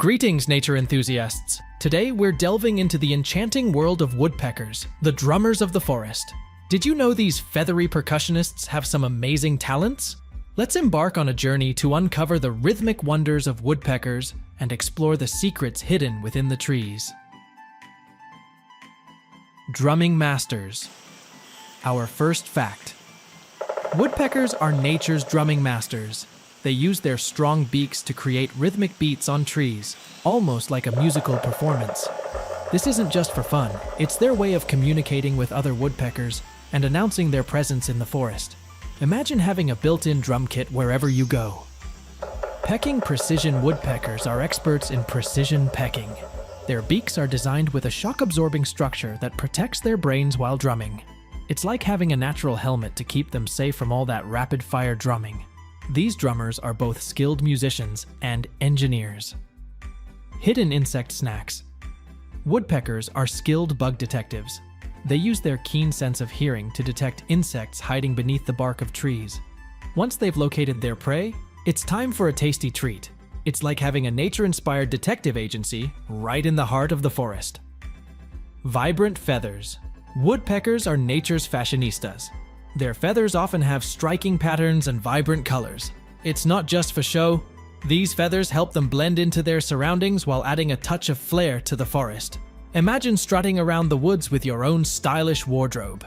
Greetings, nature enthusiasts! Today we're delving into the enchanting world of woodpeckers, the drummers of the forest. Did you know these feathery percussionists have some amazing talents? Let's embark on a journey to uncover the rhythmic wonders of woodpeckers and explore the secrets hidden within the trees. Drumming masters. Our first fact. Woodpeckers are nature's drumming masters. They use their strong beaks to create rhythmic beats on trees, almost like a musical performance. This isn't just for fun, it's their way of communicating with other woodpeckers and announcing their presence in the forest. Imagine having a built-in drum kit wherever you go. Pecking precision woodpeckers are experts in precision pecking. Their beaks are designed with a shock-absorbing structure that protects their brains while drumming. It's like having a natural helmet to keep them safe from all that rapid-fire drumming. These drummers are both skilled musicians and engineers. Hidden insect snacks. Woodpeckers are skilled bug detectives. They use their keen sense of hearing to detect insects hiding beneath the bark of trees. Once they've located their prey, it's time for a tasty treat. It's like having a nature-inspired detective agency right in the heart of the forest. Vibrant feathers. Woodpeckers are nature's fashionistas. Their feathers often have striking patterns and vibrant colors. It's not just for show. These feathers help them blend into their surroundings while adding a touch of flair to the forest. Imagine strutting around the woods with your own stylish wardrobe.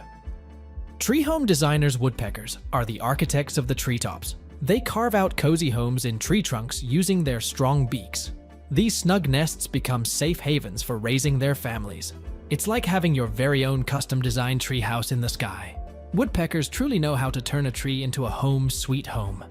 Tree home designers woodpeckers are the architects of the treetops. They carve out cozy homes in tree trunks using their strong beaks. These snug nests become safe havens for raising their families. It's like having your very own custom-designed treehouse in the sky. Woodpeckers truly know how to turn a tree into a home sweet home.